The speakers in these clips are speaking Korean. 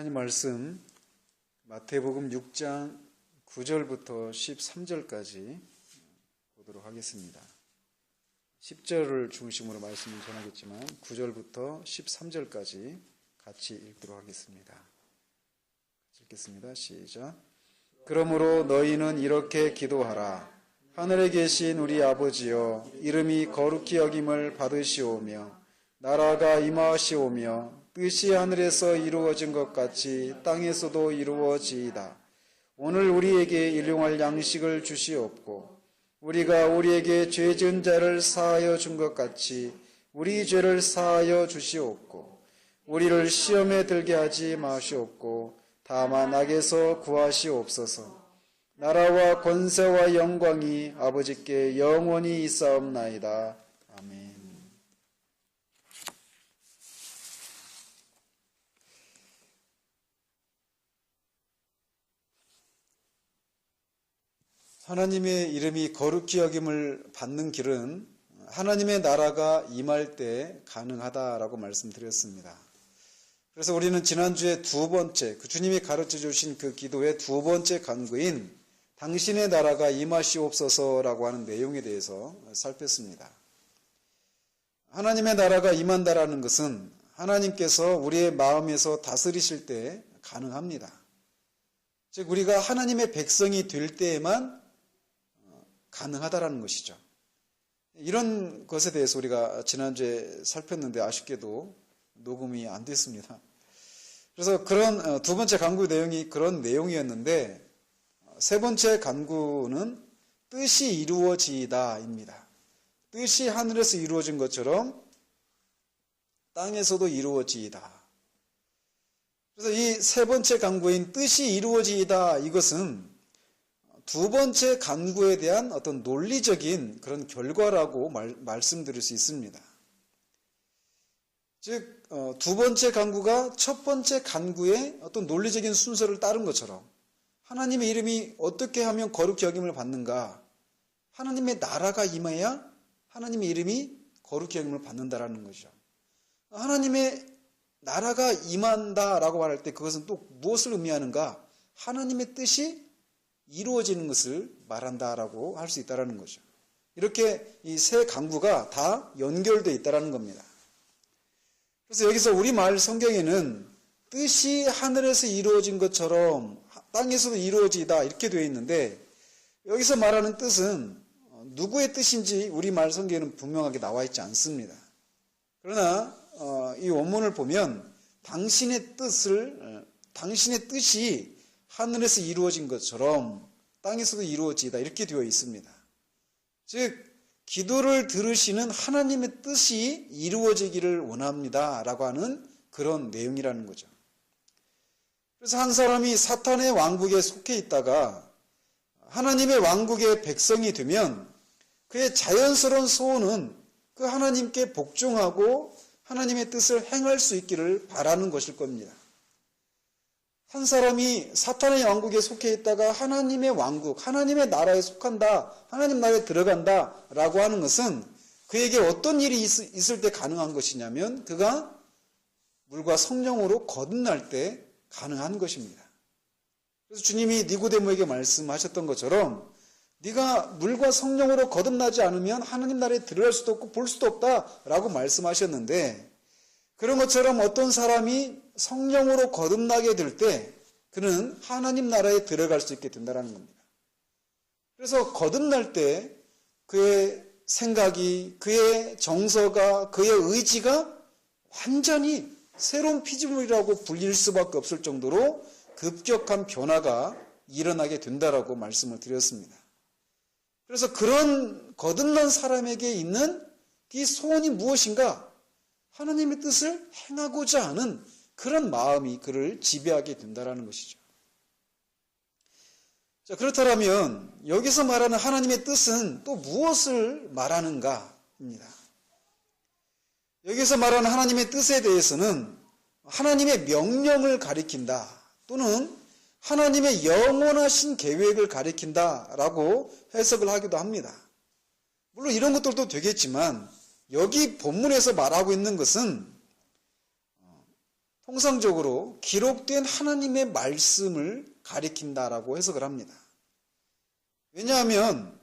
하나님 말씀 마태복음 6장 9절부터 13절까지 보도록 하겠습니다. 10절을 중심으로 말씀을 전하겠지만 9절부터 13절까지 같이 읽도록 하겠습니다. 읽겠습니다. 시작. 그러므로 너희는 이렇게 기도하라. 하늘에 계신 우리 아버지여, 이름이 거룩히 여김을 받으시오며 나라가 임하시오며 뜻이 하늘에서 이루어진 것 같이 땅에서도 이루어지이다. 오늘 우리에게 일용할 양식을 주시옵고 우리가 우리에게 죄 지은 자를 사하여 준 것 같이 우리 죄를 사하여 주시옵고 우리를 시험에 들게 하지 마시옵고 다만 악에서 구하시옵소서. 나라와 권세와 영광이 아버지께 영원히 있사옵나이다. 아멘. 하나님의 이름이 거룩히 여김을 받는 길은 하나님의 나라가 임할 때 가능하다라고 말씀드렸습니다. 그래서 우리는 지난주에 두 번째, 주님이 가르쳐 주신 그 기도의 두 번째 간구인 당신의 나라가 임하시옵소서라고 하는 내용에 대해서 살폈습니다. 하나님의 나라가 임한다라는 것은 하나님께서 우리의 마음에서 다스리실 때 가능합니다. 즉 우리가 하나님의 백성이 될 때에만 가능하다라는 것이죠. 이런 것에 대해서 우리가 지난주에 살폈는데 아쉽게도 녹음이 안 됐습니다. 그래서 그런 두 번째 간구 내용이 그런 내용이었는데 세 번째 간구는 뜻이 이루어지이다입니다. 뜻이 하늘에서 이루어진 것처럼 땅에서도 이루어지이다. 그래서 이 세 번째 간구인 뜻이 이루어지이다, 이것은 두 번째 간구에 대한 어떤 논리적인 그런 결과라고 말씀드릴 수 있습니다. 즉 두 번째 간구가 첫 번째 간구의 어떤 논리적인 순서를 따른 것처럼 하나님의 이름이 어떻게 하면 거룩히 여김을 받는가, 하나님의 나라가 임해야 하나님의 이름이 거룩히 여김을 받는다라는 것이죠. 하나님의 나라가 임한다라고 말할 때 그것은 또 무엇을 의미하는가? 하나님의 뜻이 이루어지는 것을 말한다라고 할 수 있다는 거죠. 이렇게 이 세 간구가 다 연결되어 있다는 겁니다. 그래서 여기서 우리말 성경에는 뜻이 하늘에서 이루어진 것처럼 땅에서도 이루어지다 이렇게 되어 있는데 여기서 말하는 뜻은 누구의 뜻인지 우리말 성경에는 분명하게 나와 있지 않습니다. 그러나 이 원문을 보면 당신의 뜻이 하늘에서 이루어진 것처럼 땅에서도 이루어지다 이렇게 되어 있습니다. 즉 기도를 들으시는 하나님의 뜻이 이루어지기를 원합니다 라고 하는 그런 내용이라는 거죠. 그래서 한 사람이 사탄의 왕국에 속해 있다가 하나님의 왕국의 백성이 되면 그의 자연스러운 소원은 그 하나님께 복종하고 하나님의 뜻을 행할 수 있기를 바라는 것일 겁니다. 한 사람이 사탄의 왕국에 속해 있다가 하나님의 왕국, 하나님의 나라에 속한다, 하나님 나라에 들어간다 라고 하는 것은 그에게 어떤 일이 있을 때 가능한 것이냐면 그가 물과 성령으로 거듭날 때 가능한 것입니다. 그래서 주님이 니고데모에게 말씀하셨던 것처럼 네가 물과 성령으로 거듭나지 않으면 하나님 나라에 들어갈 수도 없고 볼 수도 없다라고 말씀하셨는데 그런 것처럼 어떤 사람이 성령으로 거듭나게 될 때 그는 하나님 나라에 들어갈 수 있게 된다는 겁니다. 그래서 거듭날 때 그의 생각이, 그의 정서가, 그의 의지가 완전히 새로운 피조물이라고 불릴 수밖에 없을 정도로 급격한 변화가 일어나게 된다라고 말씀을 드렸습니다. 그래서 그런 거듭난 사람에게 있는 이 소원이 무엇인가? 하나님의 뜻을 행하고자 하는 그런 마음이 그를 지배하게 된다는 것이죠. 자, 그렇다면 여기서 말하는 하나님의 뜻은 또 무엇을 말하는가입니다. 여기서 말하는 하나님의 뜻에 대해서는 하나님의 명령을 가리킨다 또는 하나님의 영원하신 계획을 가리킨다라고 해석을 하기도 합니다. 물론 이런 것들도 되겠지만 여기 본문에서 말하고 있는 것은 통상적으로 기록된 하나님의 말씀을 가리킨다라고 해석을 합니다. 왜냐하면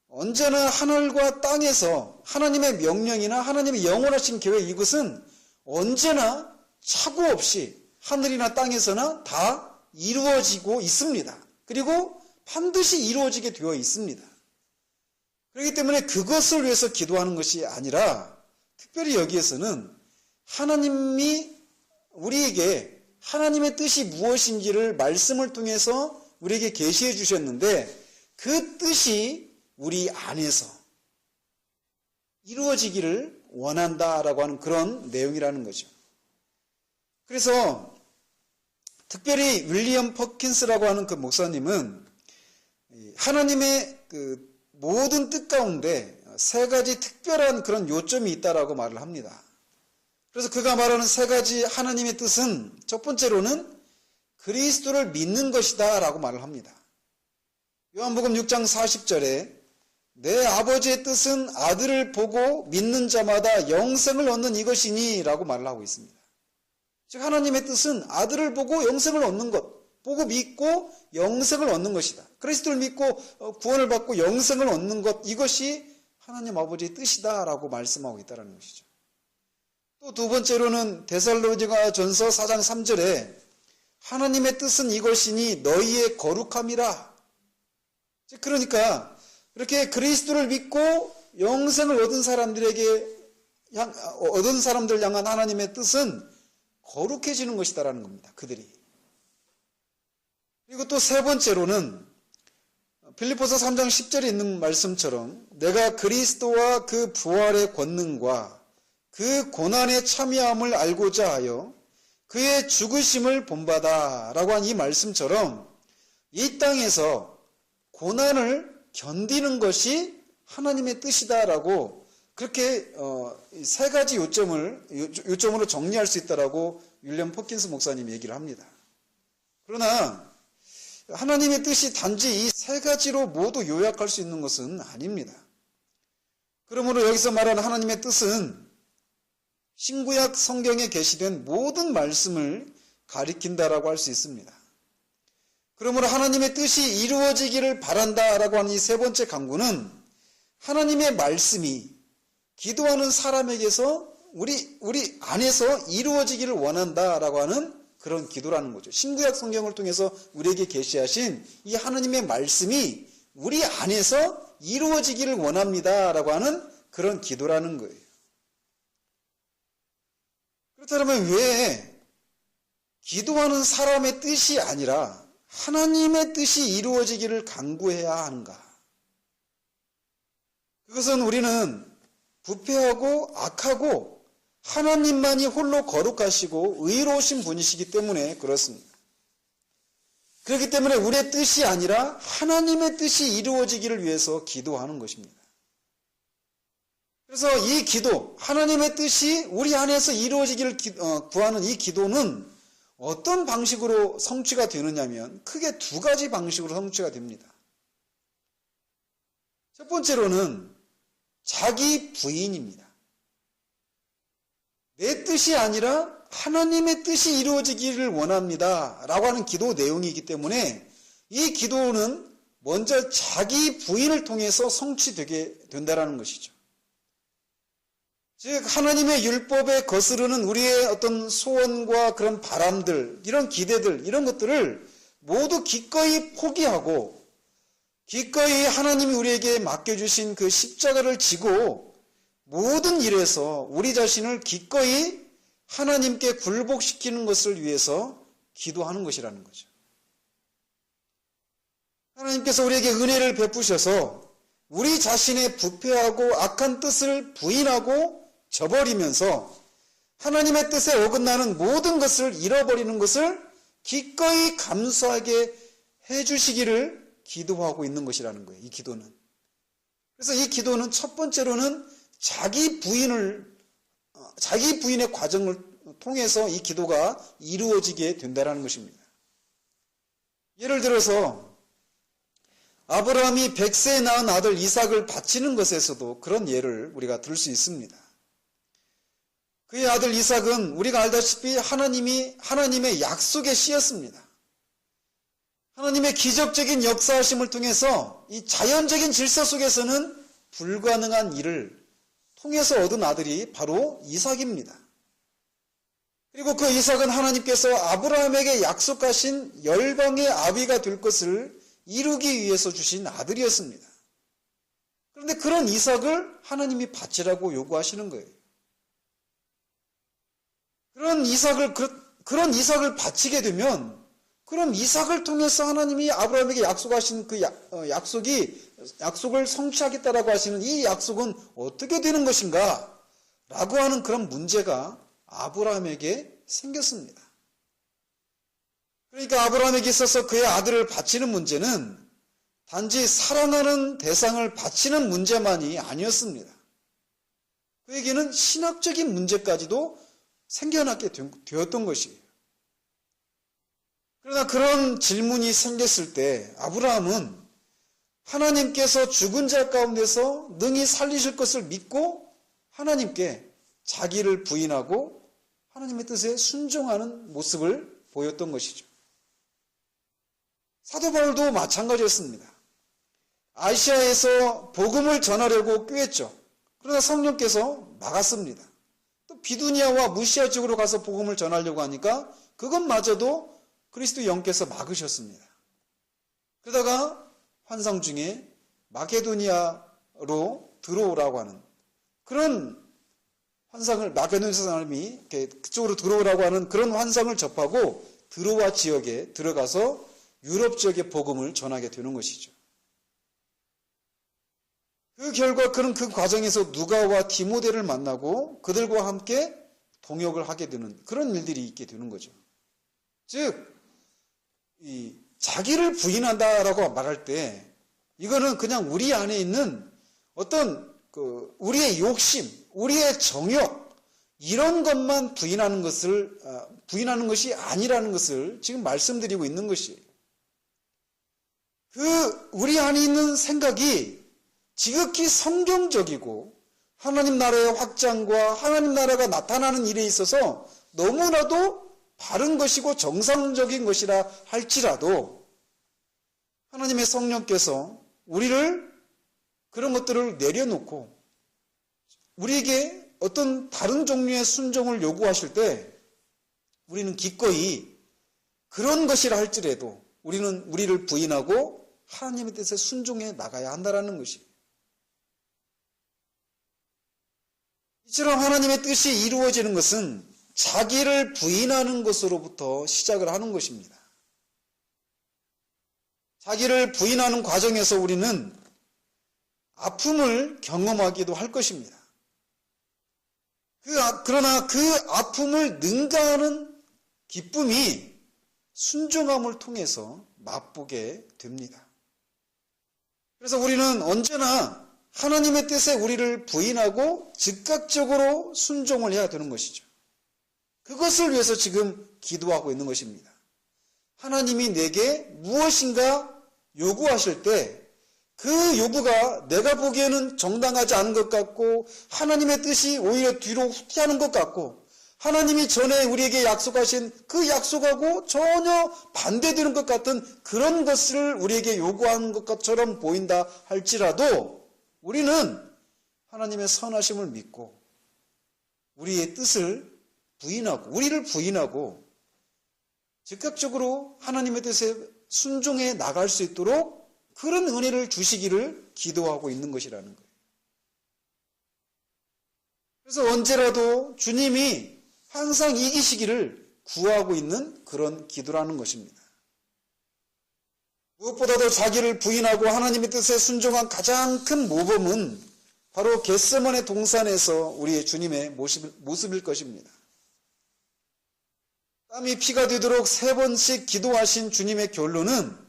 언제나 하늘과 땅에서 하나님의 명령이나 하나님의 영원하신 계획, 이것은 언제나 착오 없이 하늘이나 땅에서나 다 이루어지고 있습니다. 그리고 반드시 이루어지게 되어 있습니다. 그렇기 때문에 그것을 위해서 기도하는 것이 아니라 특별히 여기에서는 하나님이 우리에게 하나님의 뜻이 무엇인지를 말씀을 통해서 우리에게 계시해 주셨는데 그 뜻이 우리 안에서 이루어지기를 원한다라고 하는 그런 내용이라는 거죠. 그래서 특별히 윌리엄 퍼킨스라고 하는 그 목사님은 하나님의 그 모든 뜻 가운데 세 가지 특별한 그런 요점이 있다라고 말을 합니다. 그래서 그가 말하는 세 가지 하나님의 뜻은 첫 번째로는 그리스도를 믿는 것이다 라고 말을 합니다. 요한복음 6장 40절에 내 아버지의 뜻은 아들을 보고 믿는 자마다 영생을 얻는 이것이니 라고 말을 하고 있습니다. 즉 하나님의 뜻은 아들을 보고 영생을 얻는 것, 보고 믿고 영생을 얻는 것이다. 그리스도를 믿고 구원을 받고 영생을 얻는 것, 이것이 하나님 아버지의 뜻이다 라고 말씀하고 있다는 것이죠. 또 두 번째로는 데살로니가 전서 4장 3절에 하나님의 뜻은 이것이니 너희의 거룩함이라. 그러니까 이렇게 그리스도를 믿고 영생을 얻은 사람들 향한 하나님의 뜻은 거룩해지는 것이다라는 겁니다. 그들이. 그리고 또 세 번째로는 빌립보서 3장 10절에 있는 말씀처럼 내가 그리스도와 그 부활의 권능과 그 고난의 참여함을 알고자 하여 그의 죽으심을 본받아 라고 한 이 말씀처럼 이 땅에서 고난을 견디는 것이 하나님의 뜻이다라고 그렇게 세 가지 요점으로 정리할 수 있다라고 윌리엄 퍼킨스 목사님이 얘기를 합니다. 그러나 하나님의 뜻이 단지 이 세 가지로 모두 요약할 수 있는 것은 아닙니다. 그러므로 여기서 말하는 하나님의 뜻은 신구약 성경에 게시된 모든 말씀을 가리킨다라고 할 수 있습니다. 그러므로 하나님의 뜻이 이루어지기를 바란다라고 하는 이 세 번째 강구는 하나님의 말씀이 기도하는 사람에게서 우리 안에서 이루어지기를 원한다라고 하는 그런 기도라는 거죠. 신구약 성경을 통해서 우리에게 계시하신 이 하나님의 말씀이 우리 안에서 이루어지기를 원합니다라고 하는 그런 기도라는 거예요. 그렇다면 왜 기도하는 사람의 뜻이 아니라 하나님의 뜻이 이루어지기를 간구해야 하는가? 그것은 우리는 부패하고 악하고 하나님만이 홀로 거룩하시고 의로우신 분이시기 때문에 그렇습니다. 그렇기 때문에 우리의 뜻이 아니라 하나님의 뜻이 이루어지기를 위해서 기도하는 것입니다. 그래서 이 기도, 하나님의 뜻이 우리 안에서 이루어지기를 구하는 이 기도는 어떤 방식으로 성취가 되느냐면 크게 두 가지 방식으로 성취가 됩니다. 첫 번째로는 자기 부인입니다. 내 뜻이 아니라 하나님의 뜻이 이루어지기를 원합니다 라고 하는 기도 내용이기 때문에 이 기도는 먼저 자기 부인을 통해서 성취되게 된다는 것이죠. 즉 하나님의 율법에 거스르는 우리의 어떤 소원과 그런 바람들, 이런 기대들, 이런 것들을 모두 기꺼이 포기하고 기꺼이 하나님이 우리에게 맡겨주신 그 십자가를 지고 모든 일에서 우리 자신을 기꺼이 하나님께 굴복시키는 것을 위해서 기도하는 것이라는 거죠. 하나님께서 우리에게 은혜를 베푸셔서 우리 자신의 부패하고 악한 뜻을 부인하고 저버리면서 하나님의 뜻에 어긋나는 모든 것을 잃어버리는 것을 기꺼이 감수하게 해주시기를 기도하고 있는 것이라는 거예요. 이 기도는. 그래서 이 기도는 첫 번째로는 자기 부인의 과정을 통해서 이 기도가 이루어지게 된다는 것입니다. 예를 들어서 아브라함이 100세에 낳은 아들 이삭을 바치는 것에서도 그런 예를 우리가 들 수 있습니다. 그의 아들 이삭은 우리가 알다시피 하나님의 약속의 씨였습니다. 하나님의 기적적인 역사하심을 통해서 이 자연적인 질서 속에서는 불가능한 일을 통해서 얻은 아들이 바로 이삭입니다. 그리고 그 이삭은 하나님께서 아브라함에게 약속하신 열방의 아비가 될 것을 이루기 위해서 주신 아들이었습니다. 그런데 그런 이삭을 하나님이 바치라고 요구하시는 거예요. 그런 이삭을 바치게 되면 그럼 이삭을 통해서 하나님이 아브라함에게 약속하신 그 약속을 성취하겠다라고 하시는 이 약속은 어떻게 되는 것인가? 라고 하는 그런 문제가 아브라함에게 생겼습니다. 그러니까 아브라함에게 있어서 그의 아들을 바치는 문제는 단지 사랑하는 대상을 바치는 문제만이 아니었습니다. 그에게는 신학적인 문제까지도 생겨나게 되었던 것이에요. 그러나 그런 질문이 생겼을 때 아브라함은 하나님께서 죽은 자 가운데서 능히 살리실 것을 믿고 하나님께 자기를 부인하고 하나님의 뜻에 순종하는 모습을 보였던 것이죠. 사도 바울도 마찬가지였습니다. 아시아에서 복음을 전하려고 꾀했죠. 그러나 성령께서 막았습니다. 또 비두니아와 무시아 쪽으로 가서 복음을 전하려고 하니까 그것마저도 그리스도 영께서 막으셨습니다. 그러다가 환상 중에 마케도니아로 들어오라고 하는 그런 환상을 마케도니아 사람이 그쪽으로 들어오라고 하는 그런 환상을 접하고 드로아 지역에 들어가서 유럽 지역의 복음을 전하게 되는 것이죠. 그 결과 그는 그 과정에서 누가와 디모데를 만나고 그들과 함께 동역을 하게 되는 그런 일들이 있게 되는 거죠. 즉 자기를 부인한다라고 말할 때 이거는 그냥 우리 안에 있는 어떤 우리의 욕심, 우리의 정욕 이런 것만 부인하는 것이 아니라는 것을 지금 말씀드리고 있는 것이에요. 우리 안에 있는 생각이 지극히 성경적이고 하나님 나라의 확장과 하나님 나라가 나타나는 일에 있어서 너무나도 바른 것이고 정상적인 것이라 할지라도 하나님의 성령께서 우리를 그런 것들을 내려놓고 우리에게 어떤 다른 종류의 순종을 요구하실 때 우리는 기꺼이 그런 것이라 할지라도 우리를 부인하고 하나님의 뜻에 순종해 나가야 한다는 것이에요. 이처럼 하나님의 뜻이 이루어지는 것은 자기를 부인하는 것으로부터 시작을 하는 것입니다. 자기를 부인하는 과정에서 우리는 아픔을 경험하기도 할 것입니다. 그러나 그 아픔을 능가하는 기쁨이 순종함을 통해서 맛보게 됩니다. 그래서 우리는 언제나 하나님의 뜻에 우리를 부인하고 즉각적으로 순종을 해야 되는 것이죠. 그것을 위해서 지금 기도하고 있는 것입니다. 하나님이 내게 무엇인가 요구하실 때 그 요구가 내가 보기에는 정당하지 않은 것 같고 하나님의 뜻이 오히려 뒤로 후퇴하는 것 같고 하나님이 전에 우리에게 약속하신 그 약속하고 전혀 반대되는 것 같은 그런 것을 우리에게 요구하는 것처럼 보인다 할지라도 우리는 하나님의 선하심을 믿고 우리의 뜻을 우리를 부인하고 즉각적으로 하나님의 뜻에 순종해 나갈 수 있도록 그런 은혜를 주시기를 기도하고 있는 것이라는 거예요. 그래서 언제라도 주님이 항상 이기시기를 구하고 있는 그런 기도라는 것입니다. 무엇보다도 자기를 부인하고 하나님의 뜻에 순종한 가장 큰 모범은 바로 겟세마네 동산에서 우리의 주님의 모습일 것입니다. 땀이 피가 되도록 3번씩 기도하신 주님의 결론은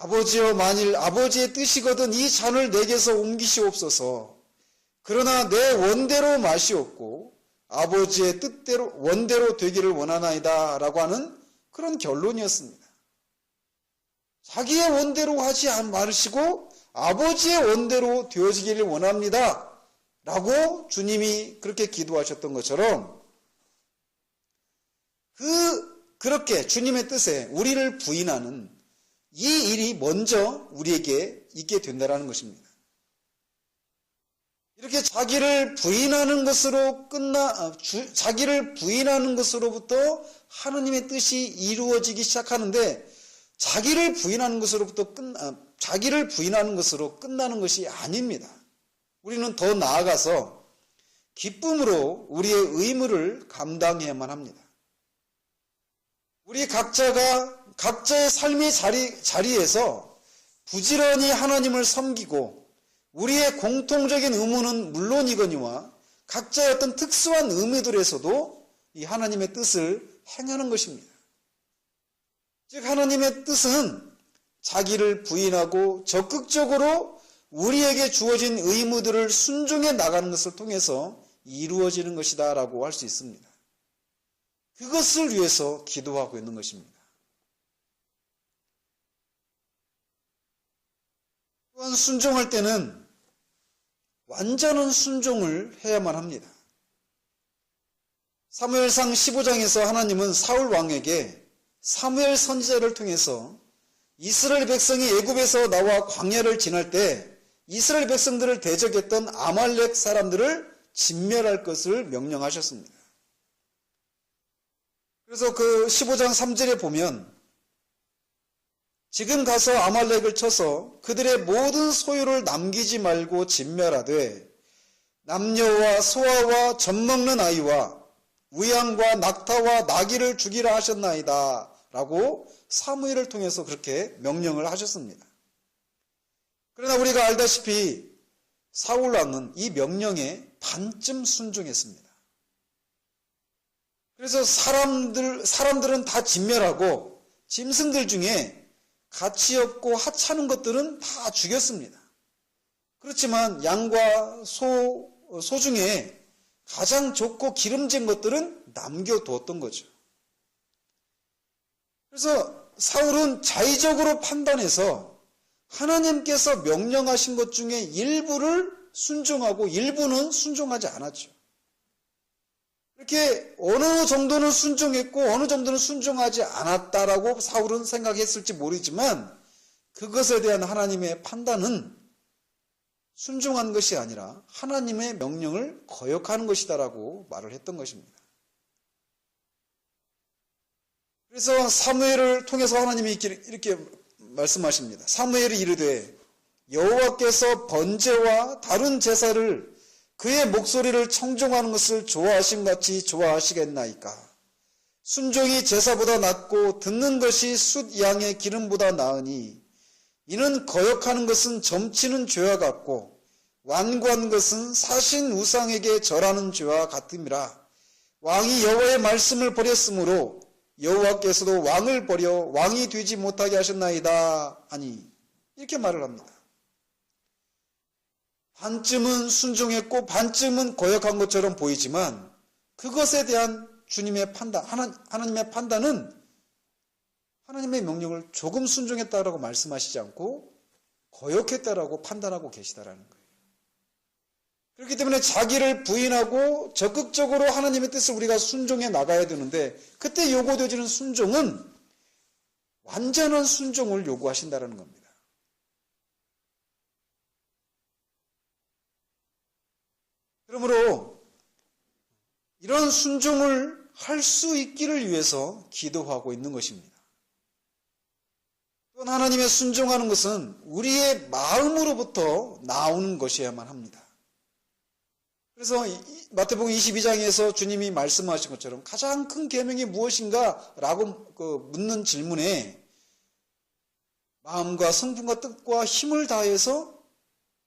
아버지여 만일 아버지의 뜻이거든 이 잔을 내게서 옮기시옵소서. 그러나 내 원대로 마시옵고 아버지의 뜻대로 원대로 되기를 원하나이다 라고 하는 그런 결론이었습니다. 자기의 원대로 하지 마시고 아버지의 원대로 되어지기를 원합니다 라고 주님이 그렇게 기도하셨던 것처럼 그렇게 주님의 뜻에 우리를 부인하는 이 일이 먼저 우리에게 있게 된다는 것입니다. 이렇게 자기를 부인하는 것으로부터 하나님의 뜻이 이루어지기 시작하는데 자기를 부인하는 것으로 끝나는 것이 아닙니다. 우리는 더 나아가서 기쁨으로 우리의 의무를 감당해야만 합니다. 우리 각자의 삶의 자리에서 부지런히 하나님을 섬기고 우리의 공통적인 의무는 물론이거니와 각자의 어떤 특수한 의무들에서도 이 하나님의 뜻을 행하는 것입니다. 즉 하나님의 뜻은 자기를 부인하고 적극적으로 우리에게 주어진 의무들을 순종해 나가는 것을 통해서 이루어지는 것이다 라고 할 수 있습니다. 그것을 위해서 기도하고 있는 것입니다. 또한 순종할 때는 완전한 순종을 해야만 합니다. 사무엘상 15장에서 하나님은 사울 왕에게 사무엘 선지자를 통해서 이스라엘 백성이 애굽에서 나와 광야를 지날 때 이스라엘 백성들을 대적했던 아말렉 사람들을 진멸할 것을 명령하셨습니다. 그래서 그 15장 3절에 보면 지금 가서 아말렉을 쳐서 그들의 모든 소유를 남기지 말고 진멸하되 남녀와 소아와 젖먹는 아이와 우양과 낙타와 나귀를 죽이라 하셨나이다 라고 사무엘을 통해서 그렇게 명령을 하셨습니다. 그러나 우리가 알다시피 사울 왕은 이 명령에 반쯤 순종했습니다. 그래서 사람들은 다 진멸하고 짐승들 중에 가치 없고 하찮은 것들은 다 죽였습니다. 그렇지만 양과 소 중에 가장 좋고 기름진 것들은 남겨두었던 거죠. 그래서 사울은 자의적으로 판단해서 하나님께서 명령하신 것 중에 일부를 순종하고 일부는 순종하지 않았죠. 이렇게 어느 정도는 순종했고 어느 정도는 순종하지 않았다라고 사울은 생각했을지 모르지만 그것에 대한 하나님의 판단은 순종한 것이 아니라 하나님의 명령을 거역하는 것이다라고 말을 했던 것입니다. 그래서 사무엘을 통해서 하나님이 이렇게 말씀하십니다. 사무엘이 이르되 여호와께서 번제와 다른 제사를 그의 목소리를 청종하는 것을 좋아하신 같이 좋아하시겠나이까. 순종이 제사보다 낫고 듣는 것이 숫 양의 기름보다 나으니 이는 거역하는 것은 점치는 죄와 같고 완고한 것은 사신 우상에게 절하는 죄와 같음이라. 왕이 여호와의 말씀을 버렸으므로 여호와께서도 왕을 버려 왕이 되지 못하게 하셨나이다 하니 이렇게 말을 합니다. 반쯤은 순종했고 반쯤은 거역한 것처럼 보이지만 그것에 대한 주님의 판단, 하나님의 판단은 하나님의 명령을 조금 순종했다라고 말씀하시지 않고 거역했다라고 판단하고 계시다라는 거예요. 그렇기 때문에 자기를 부인하고 적극적으로 하나님의 뜻을 우리가 순종해 나가야 되는데 그때 요구되어지는 순종은 완전한 순종을 요구하신다는 겁니다. 그러므로 이런 순종을 할 수 있기를 위해서 기도하고 있는 것입니다. 또한 하나님의 순종하는 것은 우리의 마음으로부터 나오는 것이어야만 합니다. 그래서 마태복음 22장에서 주님이 말씀하신 것처럼 가장 큰 계명이 무엇인가? 라고 묻는 질문에 마음과 성품과 뜻과 힘을 다해서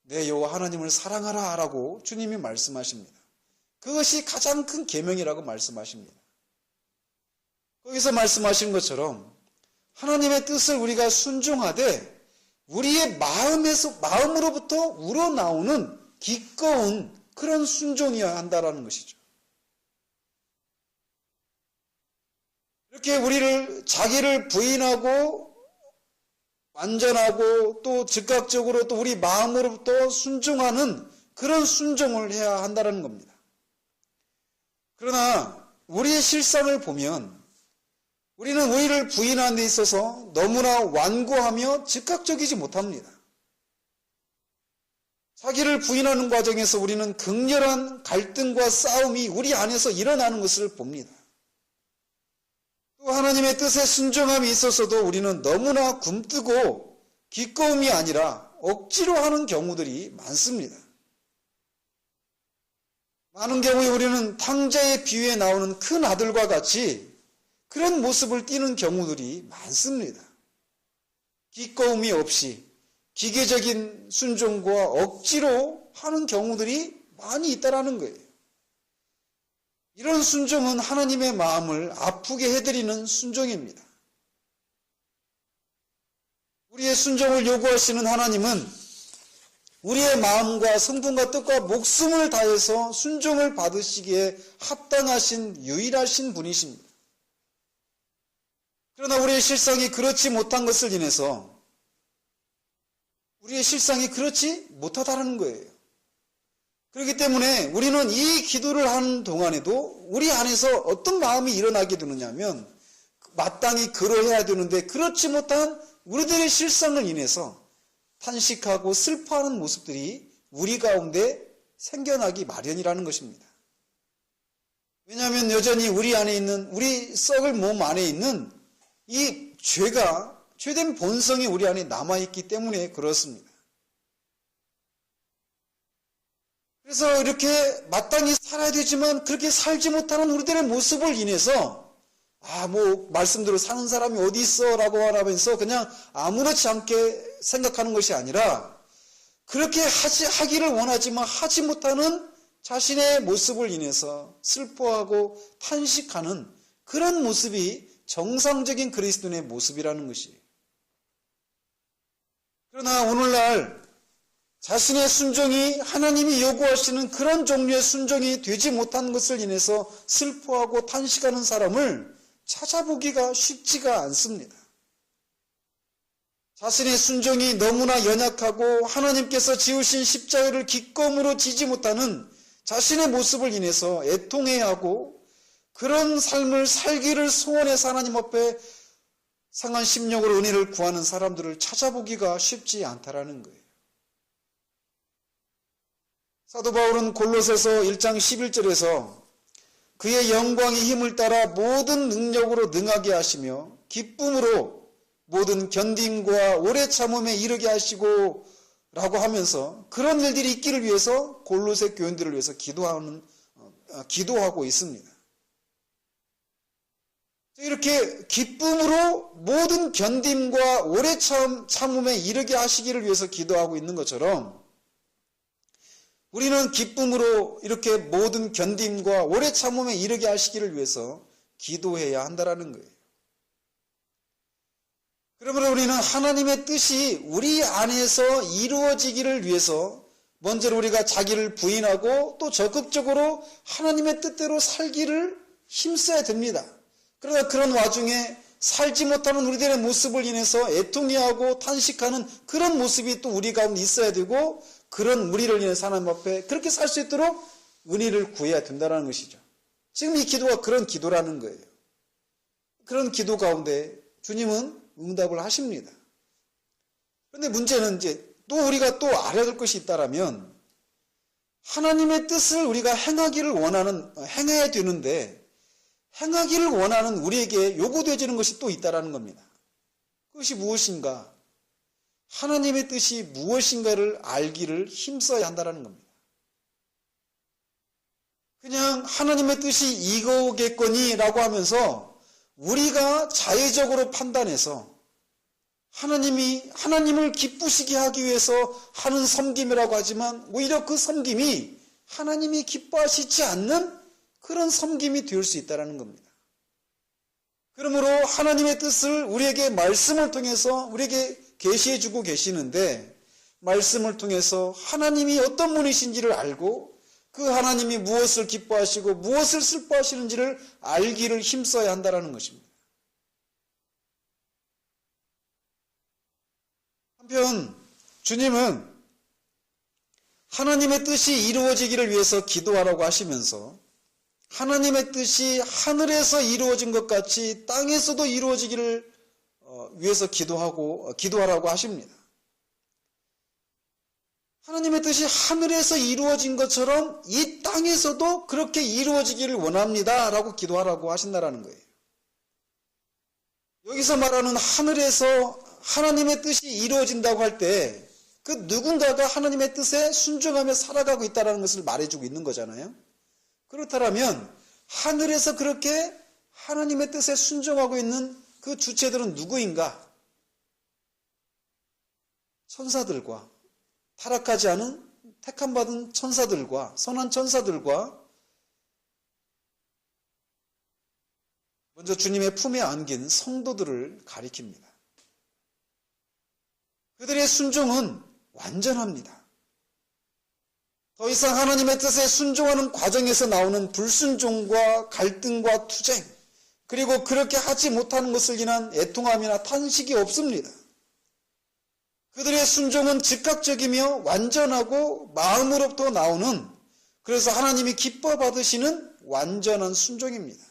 내 여호와 하나님을 사랑하라 라고 주님이 말씀하십니다. 그것이 가장 큰 계명이라고 말씀하십니다. 거기서 말씀하신 것처럼 하나님의 뜻을 우리가 순종하되 우리의 마음으로부터 우러나오는 기꺼운 그런 순종이어야 한다라는 것이죠. 이렇게 자기를 부인하고 완전하고 또 즉각적으로 또 우리 마음으로부터 순종하는 그런 순종을 해야 한다는 겁니다. 그러나 우리의 실상을 보면 우리는 우리를 부인하는 데 있어서 너무나 완고하며 즉각적이지 못합니다. 자기를 부인하는 과정에서 우리는 극렬한 갈등과 싸움이 우리 안에서 일어나는 것을 봅니다. 또 하나님의 뜻에 순종함이 있어서도 우리는 너무나 굼뜨고 기꺼움이 아니라 억지로 하는 경우들이 많습니다. 많은 경우에 우리는 탕자의 비유에 나오는 큰 아들과 같이 그런 모습을 띠는 경우들이 많습니다. 기꺼움이 없이 기계적인 순종과 억지로 하는 경우들이 많이 있다라는 거예요. 이런 순종은 하나님의 마음을 아프게 해드리는 순종입니다. 우리의 순종을 요구하시는 하나님은 우리의 마음과 성품과 뜻과 목숨을 다해서 순종을 받으시기에 합당하신 유일하신 분이십니다. 그러나 우리의 실상이 그렇지 못한 것을 인해서 우리의 실상이 그렇지 못하다는 거예요. 그렇기 때문에 우리는 이 기도를 하는 동안에도 우리 안에서 어떤 마음이 일어나게 되느냐면 마땅히 그러해야 되는데 그렇지 못한 우리들의 실상을 인해서 탄식하고 슬퍼하는 모습들이 우리 가운데 생겨나기 마련이라는 것입니다. 왜냐하면 여전히 우리 안에 있는 우리 썩을 몸 안에 있는 이 죄가 죄된 본성이 우리 안에 남아있기 때문에 그렇습니다. 그래서 이렇게 마땅히 살아야 되지만 그렇게 살지 못하는 우리들의 모습을 인해서 말씀대로 사는 사람이 어디 있어 라고 하면서 그냥 아무렇지 않게 생각하는 것이 아니라 그렇게 하기를 원하지만 하지 못하는 자신의 모습을 인해서 슬퍼하고 탄식하는 그런 모습이 정상적인 그리스도인의 모습이라는 것이에요. 그러나 오늘날 자신의 순종이 하나님이 요구하시는 그런 종류의 순종이 되지 못한 것을 인해서 슬퍼하고 탄식하는 사람을 찾아보기가 쉽지가 않습니다. 자신의 순종이 너무나 연약하고 하나님께서 지으신 십자가를 기꺼움으로 지지 못하는 자신의 모습을 인해서 애통해야 하고 그런 삶을 살기를 소원해서 하나님 앞에 상한 심령으로 은혜를 구하는 사람들을 찾아보기가 쉽지 않다라는 거예요. 사도 바울은 골로새서 1장 11절에서 그의 영광의 힘을 따라 모든 능력으로 능하게 하시며 기쁨으로 모든 견딤과 오래 참음에 이르게 하시고 라고 하면서 그런 일들이 있기를 위해서 골로새 교인들을 위해서 기도하고 있습니다. 이렇게 기쁨으로 모든 견딤과 오래 참음에 이르게 하시기를 위해서 기도하고 있는 것처럼 우리는 기쁨으로 이렇게 모든 견딤과 오래 참음에 이르게 하시기를 위해서 기도해야 한다는 거예요. 그러므로 우리는 하나님의 뜻이 우리 안에서 이루어지기를 위해서 먼저 우리가 자기를 부인하고 또 적극적으로 하나님의 뜻대로 살기를 힘써야 됩니다. 그러나 그런 와중에 살지 못하는 우리들의 모습을 인해서 애통해하고 탄식하는 그런 모습이 또 우리 가운데 있어야 되고 그런 우리를 인해서 하나님 앞에 그렇게 살 수 있도록 은혜를 구해야 된다는 것이죠. 지금 이 기도가 그런 기도라는 거예요. 그런 기도 가운데 주님은 응답을 하십니다. 그런데 문제는 또 우리가 또 알아야 될 것이 있다라면 하나님의 뜻을 우리가 행해야 되는데 행하기를 원하는 우리에게 요구되어지는 것이 또 있다라는 겁니다. 그것이 무엇인가? 하나님의 뜻이 무엇인가를 알기를 힘써야 한다는 겁니다. 그냥 하나님의 뜻이 이거겠거니라고 하면서 우리가 자의적으로 판단해서 하나님을 기쁘시게 하기 위해서 하는 섬김이라고 하지만 오히려 그 섬김이 하나님이 기뻐하시지 않는 그런 섬김이 될 수 있다는 겁니다. 그러므로 하나님의 뜻을 우리에게 말씀을 통해서 우리에게 계시해 주고 계시는데 말씀을 통해서 하나님이 어떤 분이신지를 알고 그 하나님이 무엇을 기뻐하시고 무엇을 슬퍼하시는지를 알기를 힘써야 한다는 것입니다. 한편 주님은 하나님의 뜻이 이루어지기를 위해서 기도하라고 하시면서 하나님의 뜻이 하늘에서 이루어진 것 같이 땅에서도 이루어지기를 위해서 기도하라고 하십니다. 하나님의 뜻이 하늘에서 이루어진 것처럼 이 땅에서도 그렇게 이루어지기를 원합니다 라고 기도하라고 하신다라는 거예요. 여기서 말하는 하늘에서 하나님의 뜻이 이루어진다고 할 때 그 누군가가 하나님의 뜻에 순종하며 살아가고 있다는 것을 말해주고 있는 거잖아요. 그렇다면 하늘에서 그렇게 하나님의 뜻에 순종하고 있는 그 주체들은 누구인가? 천사들과 타락하지 않은 택함받은 천사들과 선한 천사들과 먼저 주님의 품에 안긴 성도들을 가리킵니다. 그들의 순종은 완전합니다. 더 이상 하나님의 뜻에 순종하는 과정에서 나오는 불순종과 갈등과 투쟁, 그리고 그렇게 하지 못하는 것을 인한 애통함이나 탄식이 없습니다. 그들의 순종은 즉각적이며 완전하고 마음으로부터 나오는, 그래서 하나님이 기뻐 받으시는 완전한 순종입니다.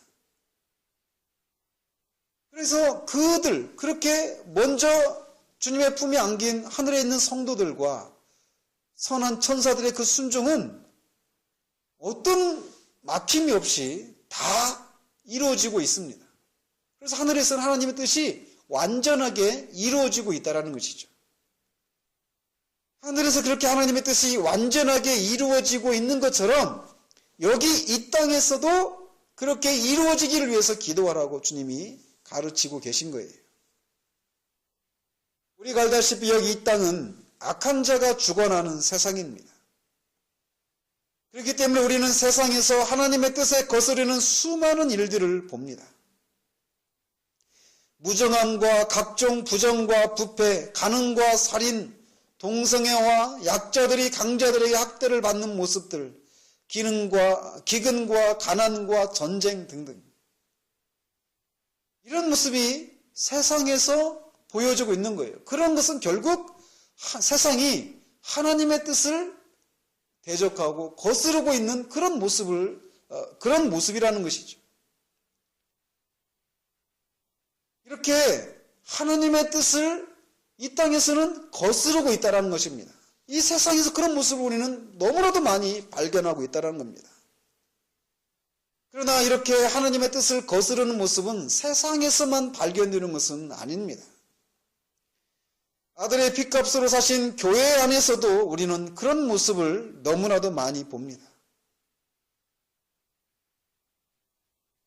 그래서 그들, 그렇게 먼저 주님의 품에 안긴 하늘에 있는 성도들과 선한 천사들의 그 순종은 어떤 막힘이 없이 다 이루어지고 있습니다. 그래서 하늘에서는 하나님의 뜻이 완전하게 이루어지고 있다는 것이죠. 하늘에서 그렇게 하나님의 뜻이 완전하게 이루어지고 있는 것처럼 여기 이 땅에서도 그렇게 이루어지기를 위해서 기도하라고 주님이 가르치고 계신 거예요. 우리가 알다시피 여기 이 땅은 악한 자가 주관하는 세상입니다. 그렇기 때문에 우리는 세상에서 하나님의 뜻에 거스르는 수많은 일들을 봅니다. 무정함과 각종 부정과 부패, 간음과 살인, 동성애와 약자들이 강자들에게 학대를 받는 모습들, 기근과 가난과 전쟁 등등. 이런 모습이 세상에서 보여지고 있는 거예요. 그런 것은 결국 세상이 하나님의 뜻을 대적하고 거스르고 있는 그런 모습이라는 것이죠. 이렇게 하나님의 뜻을 이 땅에서는 거스르고 있다는 것입니다. 이 세상에서 그런 모습을 우리는 너무나도 많이 발견하고 있다는 겁니다. 그러나 이렇게 하나님의 뜻을 거스르는 모습은 세상에서만 발견되는 것은 아닙니다. 아들의 핏값으로 사신 교회 안에서도 우리는 그런 모습을 너무나도 많이 봅니다.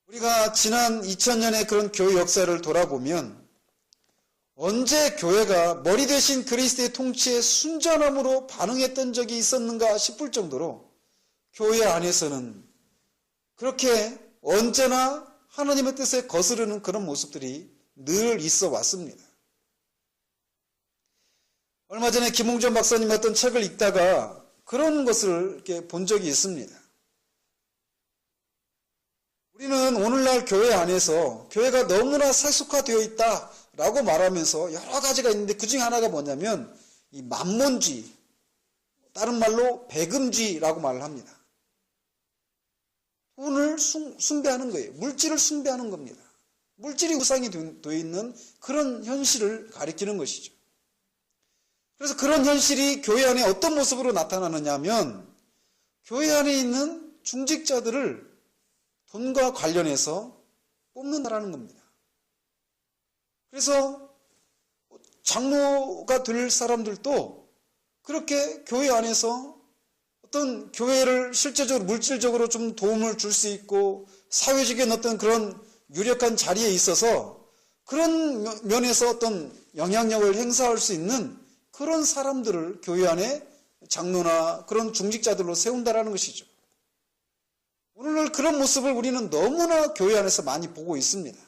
우리가 지난 2000년의 그런 교회 역사를 돌아보면 언제 교회가 머리 대신 그리스도의 통치에 순전함으로 반응했던 적이 있었는가 싶을 정도로 교회 안에서는 그렇게 언제나 하나님의 뜻에 거스르는 그런 모습들이 늘 있어 왔습니다. 얼마 전에 김홍전 박사님 어떤 책을 읽다가 그런 것을 이렇게 본 적이 있습니다. 우리는 오늘날 교회 안에서 교회가 너무나 세속화되어 있다라고 말하면서 여러 가지가 있는데 그 중에 하나가 뭐냐면 이 만몬주의, 다른 말로 배금주의라고 말을 합니다. 돈을 숭배하는 거예요. 물질을 숭배하는 겁니다. 물질이 우상이 되어 있는 그런 현실을 가리키는 것이죠. 그래서 그런 현실이 교회 안에 어떤 모습으로 나타나느냐 하면 교회 안에 있는 중직자들을 돈과 관련해서 뽑는다라는 겁니다. 그래서 장로가 될 사람들도 그렇게 교회 안에서 어떤 교회를 실제적으로 물질적으로 좀 도움을 줄 수 있고 사회적인 어떤 그런 유력한 자리에 있어서 그런 면에서 어떤 영향력을 행사할 수 있는 그런 사람들을 교회 안에 장로나 그런 중직자들로 세운다라는 것이죠. 오늘날 그런 모습을 우리는 너무나 교회 안에서 많이 보고 있습니다.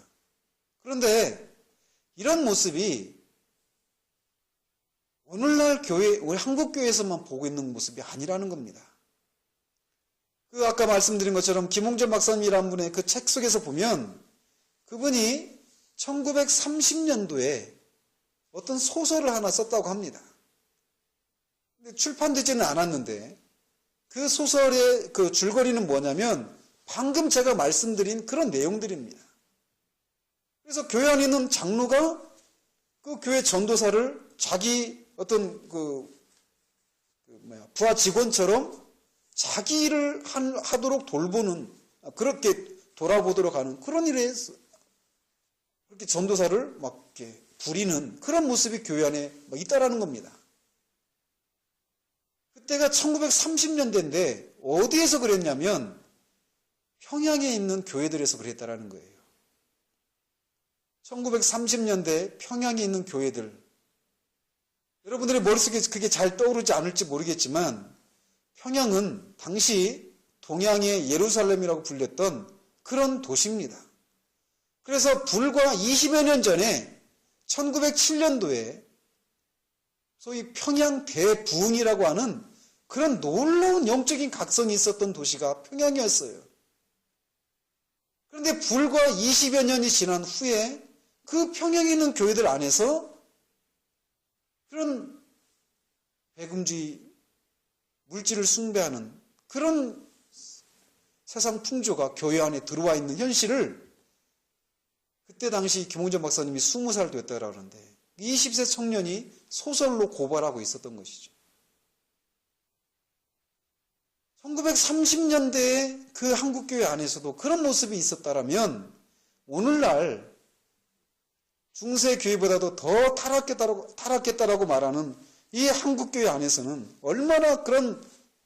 그런데 이런 모습이 오늘날 교회, 우리 한국교회에서만 보고 있는 모습이 아니라는 겁니다. 그 아까 말씀드린 것처럼 김홍전 박사님이라는 분의 그 책 속에서 보면 그분이 1930년도에 어떤 소설을 하나 썼다고 합니다. 출판되지는 않았는데 그 소설의 그 줄거리는 뭐냐면 방금 제가 말씀드린 그런 내용들입니다. 그래서 교회 안에 있는 장로가 그 교회 전도사를 자기 어떤 부하 직원처럼 자기 일을 하도록 돌보는, 그렇게 돌아보도록 하는 그런 일에 그렇게 전도사를 막 이렇게 부리는 그런 모습이 교회 안에 있다라는 겁니다. 그때가 1930년대인데 어디에서 그랬냐면 평양에 있는 교회들에서 그랬다라는 거예요. 1930년대 평양에 있는 교회들. 여러분들의 머릿속에 그게 잘 떠오르지 않을지 모르겠지만 평양은 당시 동양의 예루살렘이라고 불렸던 그런 도시입니다. 그래서 불과 20여 년 전에 1907년도에 소위 평양 대부흥이라고 하는 그런 놀라운 영적인 각성이 있었던 도시가 평양이었어요. 그런데 불과 20여 년이 지난 후에 그 평양에 있는 교회들 안에서 그런 배금주의, 물질을 숭배하는 그런 세상 풍조가 교회 안에 들어와 있는 현실을 그때 당시 김홍전 박사님이 20살 됐다고 하는데 20세 청년이 소설로 고발하고 있었던 것이죠. 1930년대에 그 한국교회 안에서도 그런 모습이 있었다면 오늘날 중세교회보다도 더 타락했다라고 말하는 이 한국교회 안에서는 얼마나 그런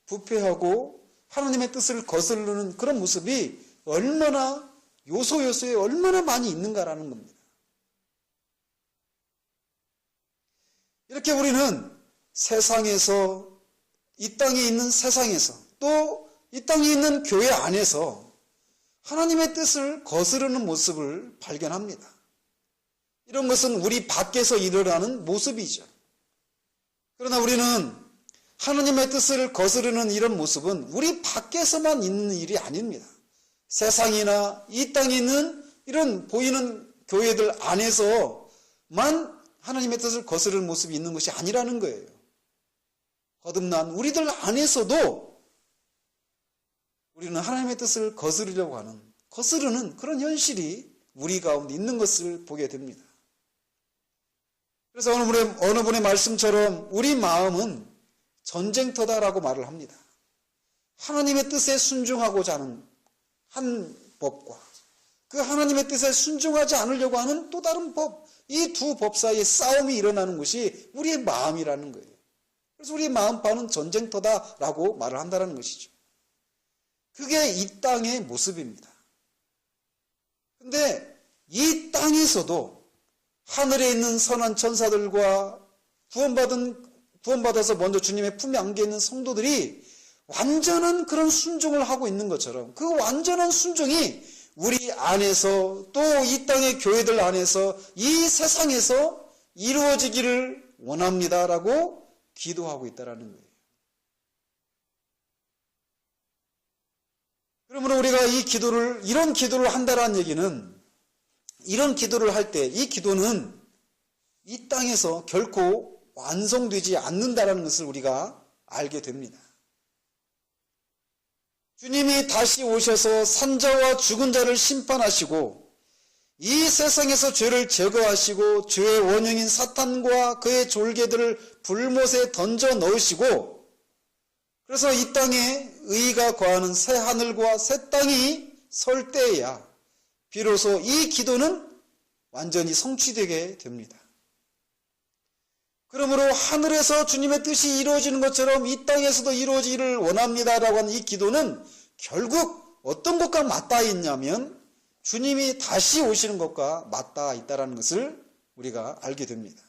부패하고 하나님의 뜻을 거스르는 그런 모습이 얼마나 요소에 얼마나 많이 있는가라는 겁니다. 이렇게 우리는 세상에서, 이 땅에 있는 세상에서, 또 이 땅에 있는 교회 안에서 하나님의 뜻을 거스르는 모습을 발견합니다. 이런 것은 우리 밖에서 일어나는 모습이죠. 그러나 우리는 하나님의 뜻을 거스르는 이런 모습은 우리 밖에서만 있는 일이 아닙니다. 세상이나 이 땅에 있는 이런 보이는 교회들 안에서만 하나님의 뜻을 거스르는 모습이 있는 것이 아니라는 거예요. 거듭난 우리들 안에서도 우리는 하나님의 뜻을 거스르려고 하는, 거스르는 그런 현실이 우리 가운데 있는 것을 보게 됩니다. 그래서 어느 분의 말씀처럼 우리 마음은 전쟁터다라고 말을 합니다. 하나님의 뜻에 순종하고자 하는 한 법과 그 하나님의 뜻에 순종하지 않으려고 하는 또 다른 법, 이 두 법 사이에 싸움이 일어나는 것이 우리의 마음이라는 거예요. 그래서 우리의 마음판은 전쟁터다라고 말을 한다는 것이죠. 그게 이 땅의 모습입니다. 근데 이 땅에서도 하늘에 있는 선한 천사들과 구원받아서 먼저 주님의 품에 안겨 있는 성도들이 완전한 그런 순종을 하고 있는 것처럼 그 완전한 순종이 우리 안에서 또 이 땅의 교회들 안에서 이 세상에서 이루어지기를 원합니다라고 기도하고 있다는 거예요. 그러므로 우리가 이런 기도를 한다라는 얘기는, 이런 기도를 할 때 이 기도는 이 땅에서 결코 완성되지 않는다라는 것을 우리가 알게 됩니다. 주님이 다시 오셔서 산자와 죽은 자를 심판하시고 이 세상에서 죄를 제거하시고 죄의 원흉인 사탄과 그의 졸개들을 불못에 던져 넣으시고 그래서 이 땅에 의가 거하는 새 하늘과 새 땅이 설 때에야 비로소 이 기도는 완전히 성취되게 됩니다. 그러므로 하늘에서 주님의 뜻이 이루어지는 것처럼 이 땅에서도 이루어지기를 원합니다라고 하는 이 기도는 결국 어떤 것과 맞닿아 있냐면 주님이 다시 오시는 것과 맞닿아 있다는 것을 우리가 알게 됩니다.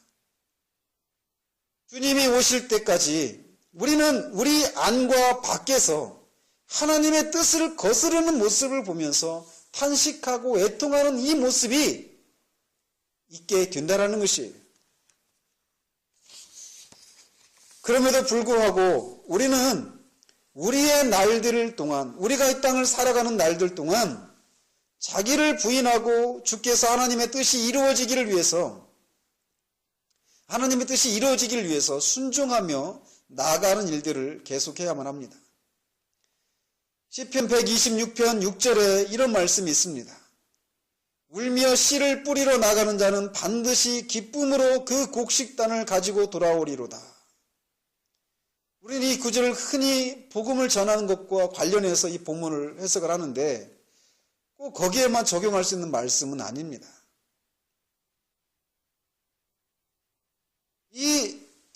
주님이 오실 때까지 우리는 우리 안과 밖에서 하나님의 뜻을 거스르는 모습을 보면서 탄식하고 애통하는 이 모습이 있게 된다는 것이에요. 그럼에도 불구하고 우리는 우리의 날들 동안, 우리가 이 땅을 살아가는 날들 동안 자기를 부인하고 주께서 하나님의 뜻이 이루어지기를 위해서 순종하며 나아가는 일들을 계속해야만 합니다. 시편 126편 6절에 이런 말씀이 있습니다. 울며 씨를 뿌리러 나가는 자는 반드시 기쁨으로 그 곡식단을 가지고 돌아오리로다. 우리는 이 구절을 흔히 복음을 전하는 것과 관련해서 이 본문을 해석을 하는데 꼭 거기에만 적용할 수 있는 말씀은 아닙니다.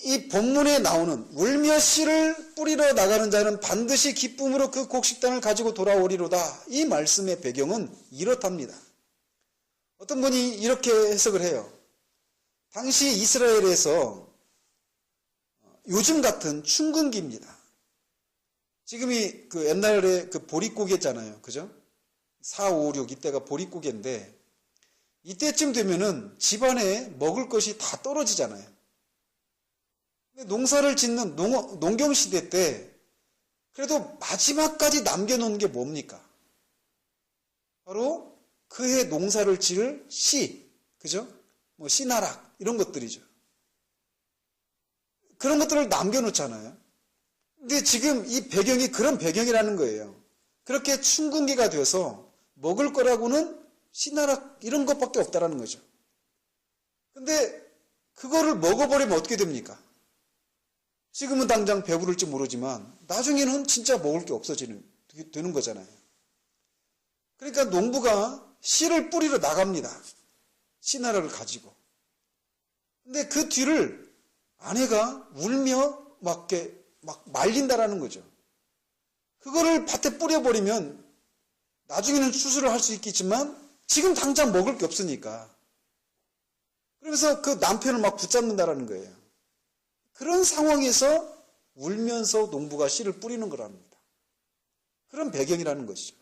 이 본문에 나오는 울며 씨를 뿌리러 나가는 자는 반드시 기쁨으로 그 곡식단을 가지고 돌아오리로다. 이 말씀의 배경은 이렇답니다. 어떤 분이 이렇게 해석을 해요. 당시 이스라엘에서 요즘 같은 춘근기입니다. 지금이 그 옛날에 그 보릿고개잖아요. 그죠? 4, 5, 6 이때가 보릿고개인데 이때쯤 되면은 집안에 먹을 것이 다 떨어지잖아요. 근데 농사를 짓는 농경시대 때 그래도 마지막까지 남겨놓은 게 뭡니까? 바로 그해 농사를 지을 씨, 그죠? 뭐 씨나락 이런 것들이죠. 그런 것들을 남겨놓잖아요. 근데 지금 이 배경이 그런 배경이라는 거예요. 그렇게 춘근기가 되어서 먹을 거라고는 씨나락 이런 것밖에 없다라는 거죠. 근데 그거를 먹어버리면 어떻게 됩니까? 지금은 당장 배부를지 모르지만 나중에는 진짜 먹을 게 되는 거잖아요. 그러니까 농부가 씨를 뿌리러 나갑니다. 씨나락을 가지고. 근데 그 뒤를 아내가 울며 막 말린다라는 거죠. 그거를 밭에 뿌려버리면 나중에는 수술을 할 수 있겠지만 지금 당장 먹을 게 없으니까. 그러면서 그 남편을 막 붙잡는다라는 거예요. 그런 상황에서 울면서 농부가 씨를 뿌리는 거랍니다. 그런 배경이라는 것이죠.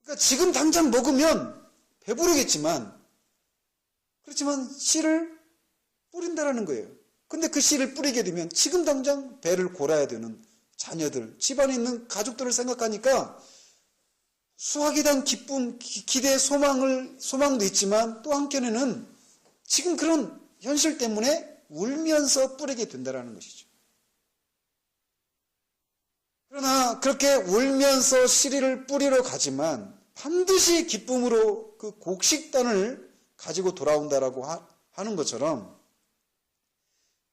그러니까 지금 당장 먹으면 배부르겠지만 그렇지만 씨를 뿌린다라는 거예요. 근데 그 씨를 뿌리게 되면 지금 당장 배를 골아야 되는 자녀들, 집안에 있는 가족들을 생각하니까 수확에 대한 기쁨, 기대, 소망도 있지만 또 한켠에는 지금 그런 현실 때문에 울면서 뿌리게 된다는 것이죠. 그러나 그렇게 울면서 씨를 뿌리러 가지만 반드시 기쁨으로 그 곡식단을 가지고 돌아온다라고 하는 것처럼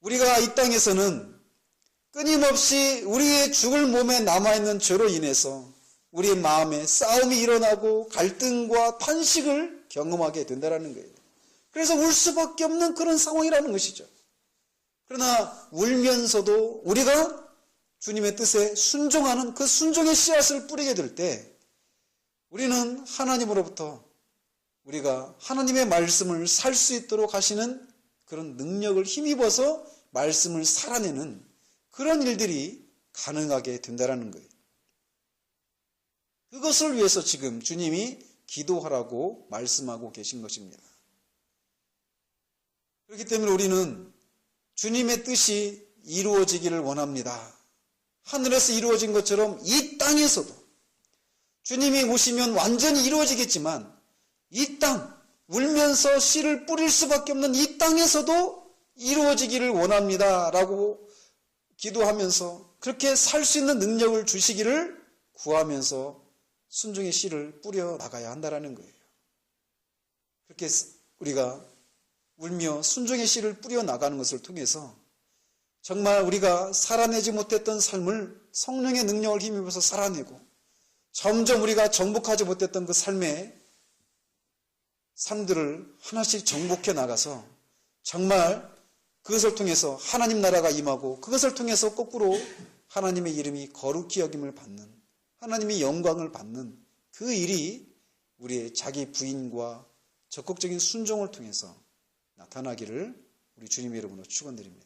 우리가 이 땅에서는 끊임없이 우리의 죽을 몸에 남아있는 죄로 인해서 우리의 마음에 싸움이 일어나고 갈등과 탄식을 경험하게 된다는 거예요. 그래서 울 수밖에 없는 그런 상황이라는 것이죠. 그러나 울면서도 우리가 주님의 뜻에 순종하는 그 순종의 씨앗을 뿌리게 될 때 우리는 하나님으로부터 우리가 하나님의 말씀을 살 수 있도록 하시는 그런 능력을 힘입어서 말씀을 살아내는 그런 일들이 가능하게 된다는 거예요. 그것을 위해서 지금 주님이 기도하라고 말씀하고 계신 것입니다. 그렇기 때문에 우리는 주님의 뜻이 이루어지기를 원합니다. 하늘에서 이루어진 것처럼 이 땅에서도 주님이 오시면 완전히 이루어지겠지만 이 땅, 울면서 씨를 뿌릴 수밖에 없는 이 땅에서도 이루어지기를 원합니다. 라고 기도하면서 그렇게 살 수 있는 능력을 주시기를 구하면서 순종의 씨를 뿌려 나가야 한다는 거예요. 그렇게 우리가 울며 순종의 씨를 뿌려 나가는 것을 통해서 정말 우리가 살아내지 못했던 삶을 성령의 능력을 힘입어서 살아내고 점점 우리가 정복하지 못했던 그 삶들을 하나씩 정복해 나가서 정말 그것을 통해서 하나님 나라가 임하고 그것을 통해서 거꾸로 하나님의 이름이 거룩히 여김을 받는 하나님의 영광을 받는 그 일이 우리의 자기 부인과 적극적인 순종을 통해서 나타나기를 우리 주님의 이름으로 축원드립니다.